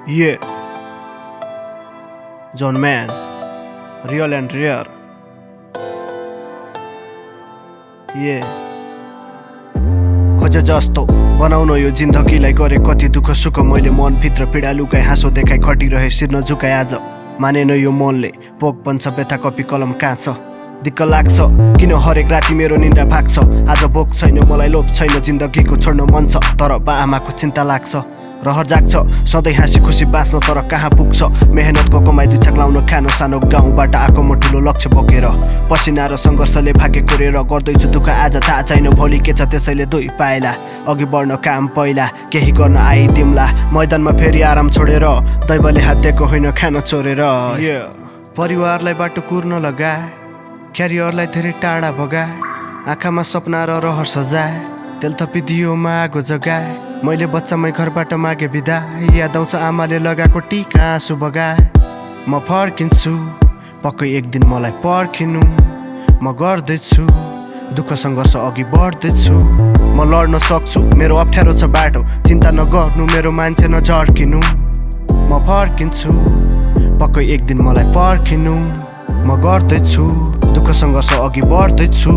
Yeah, John Man, real and rare. Yeah. खोजे जस्तो बनाउन यो जिन्दगीलाई गरे कति दुःख सुख मैले मनभित्र पीडा लुकाई हाँसो देखाई खटिरहे सिर नझुकाई आज मानेन यो मनले पोक बन्छ बेथा कपी कलम काँच दिक्क लाग्छ किन हरेक राति मेरो निन्द्रा भाग्छ आज भोक छैन मलाई लोभ छैन जिन्दगीको छोड्न मन छ तर बा आमाको चिन्ता लाग्छ रहर जाग्छ सधैँ हाँसी खुसी बाँच्न तर कहाँ पुग्छ मेहनतको कमाई दुई छाक लाउन खानो सानो गाउँबाट आएको म ठुलो लक्ष्य बोकेर पसिना र सङ्घर्षले भाग्य कोरेर गर्दैछु दुःख आज थाहा छैन भोलि के छ त्यसैले दुई पाइला अघि बढ्न काम पहिला केही गर्न आइदिउँला मैदानमा फेरि आराम छोडेर दैवले हात दिएको होइन खान चोरेर परिवारलाई बाटो कुर्न लगाए क्यारियरलाई धेरै टाढा भगाए आँखामा सपना र रहर सजाए तेल थपिदियो मागो जगाए मैले बच्चामै घरबाट मागे बिदा याद आउँछ आमाले लगाएको टिका आँसु बगाए म फर्किन्छु पक्कै एक दिन मलाई पर्खिनु म गर्दैछु दुःख सङ्घर्ष अघि बढ्दैछु म लड्न सक्छु मेरो अप्ठ्यारो छ बाटो चिन्ता नगर्नु मेरो मान्छे नझर्किनु म फर्किन्छु पक्कै एक दिन मलाई पर्खिनु म गर्दैछु दुःख सङ्घर्ष अघि बढ्दैछु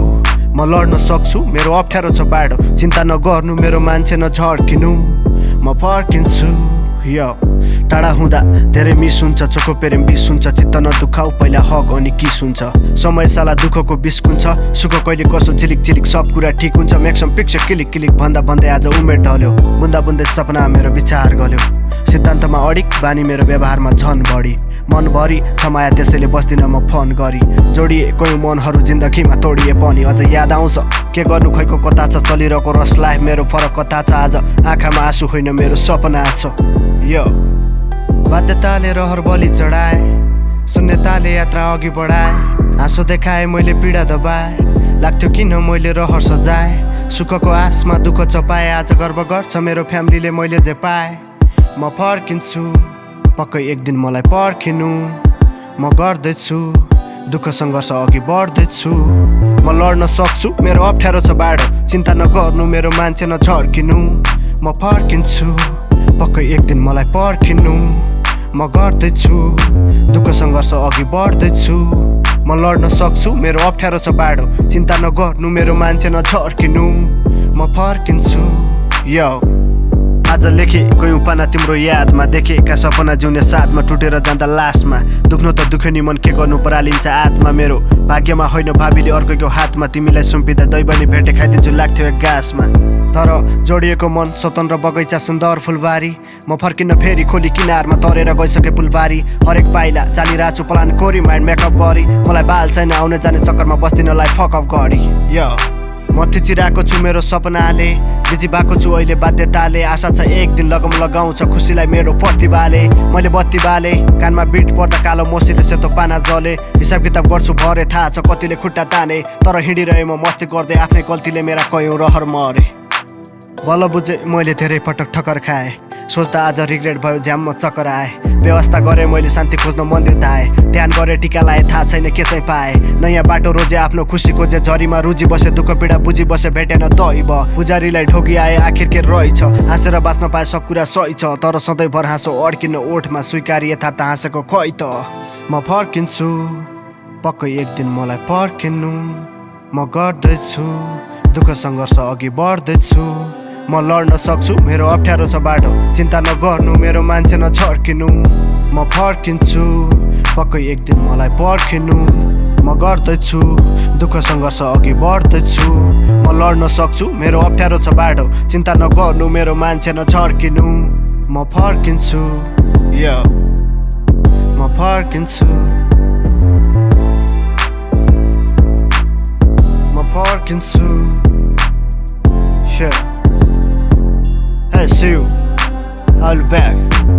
म लड्न सक्छु मेरो अप्ठ्यारो छ बाटो चिन्ता नगर्नु मेरो मान्छे नझर्किनु म फर्किन्छु यो टाढा हुँदा धेरै मिस हुन्छ चोखो प्रेम बिस हुन्छ चित्त नदुखाउ पहिला हक अनि किस हुन्छ समय साला दुःखको बिस हुन्छ सुख कहिले कसो चिलिक चिलिक सब कुरा ठिक हुन्छ मेक्सम पिक्चर किलिक किलिक भन्दा भन्दै आज उमेर ढल्यो बुन्दा बुन्दै सपना मेरो विचार गल्यो सिद्धान्तमा अडिक बानी मेरो व्यवहारमा झन बढी मनभरि समाया त्यसैले बस्दिन म फोन गरी जोडिए कोही मनहरू जिन्दगीमा तोडिए पनि अझ याद आउँछ के गर्नु खैको कता छ चलिरहेको रस लाइफ मेरो फरक कता छ आज आँखामा आँसु होइन मेरो सपना छ यो बाध्यताले रहर बलि चढाए शून्यताले यात्रा अघि बढाए हाँसो देखाए मैले पीडा दबाए लाग्थ्यो किन मैले रहर सजाए सुखको आसमा दुःख चपाए आज गर्व गर्छ मेरो फ्यामिलीले मैले जे पाए म फर्किन्छु पक्कै एक दिन मलाई पर्खिनु म गर्दैछु दुःख सङ्घर्ष अघि बढ्दैछु म लड्न सक्छु मेरो अप्ठ्यारो छ बाटो चिन्ता नगर्नु मेरो मान्छे नझर्किनु म फर्किन्छु पक्कै एक दिन मलाई पर्खिनु म गर्दैछु दुःख सङ्घर्ष अघि बढ्दैछु म लड्न सक्छु मेरो अप्ठ्यारो छ बाटो चिन्ता नगर्नु मेरो मान्छे नझर्किनु म फर्किन्छु यो आज लेखे कोही उपाना तिम्रो यादमा देखेका सपना जिउने साथमा टुटेर जाँदा लासमा दुख्नु त दुख्यो नि मन के गर्नु परालिन्छ आत्मा मेरो भाग्यमा होइन भावीले अर्कैको हातमा तिमीलाई सुम्पिँदा दैवनी भेटे खाइदिन्छु लाग्थ्यो एक गाँसमा तर जोडिएको मन स्वतन्त्र बगैँचा सुन्दर फुलबारी म फर्किन फेरि खोली किनारमा तरेर गइसके पुलबारी हरेक पाइला चालिरहेछु प्लान कोरी माइन्ड मेकअप गरी मलाई बाल छैन आउने जाने चक्करमा बस्दिनलाई फकअप गरी यो म थिचिरहेको छु मेरो सपनाले बिजी भएको छु अहिले बाध्यताले आशा छ एक दिन लगम लगाउँछ खुसीलाई मेरो प्रतिभाले मैले बत्ती बाले कानमा बिट पर्दा कालो मोसीले सेतो पाना जले हिसाब किताब गर्छु भरे थाहा छ कतिले खुट्टा ताने तर हिँडिरहे म मस्ती गर्दै आफ्नै गल्तीले मेरा कयौँ रहर मरे बल्ल बुझे मैले धेरै पटक ठक्कर खाएँ सोच्दा आज रिग्रेट भयो झ्याम्म चक्कर आए व्यवस्था गरेँ मैले शान्ति खोज्न मन्दिर धाएँ ध्यान गरेँ टिका लाएँ थाहा छैन के चाहिँ पाएँ नयाँ बाटो रोजे आफ्नो खुसी खोजे झरीमा रुजी बसे दुःख पीडा बुझी बसे भेटेन दैव पुजारीलाई ठोकी आए आखिर के रहेछ हाँसेर बाँच्न पाए सब कुरा सही छ तर सधैँभर हाँसो अड्किन ओठमा स्वीकार यथार्थ हाँसेको खै त म फर्किन्छु पक्कै एक दिन मलाई पर्खिनु म गर्दैछु दुःख सङ्घर्ष अघि बढ्दैछु म लड्न सक्छु मेरो अप्ठ्यारो छ बाटो चिन्ता नगर्नु मेरो मान्छे नझर्किनु म फर्किन्छु पक्कै एक दिन मलाई पर्खिनु म गर्दैछु दुःख सङ्घर्ष अघि बढ्दैछु म लड्न सक्छु मेरो अप्ठ्यारो छ बाटो चिन्ता नगर्नु मेरो मान्छे नझर्किनु म फर्किन्छु यो म फर्किन्छु म फर्किन्छु yeah. Hey, see you. I'll be back.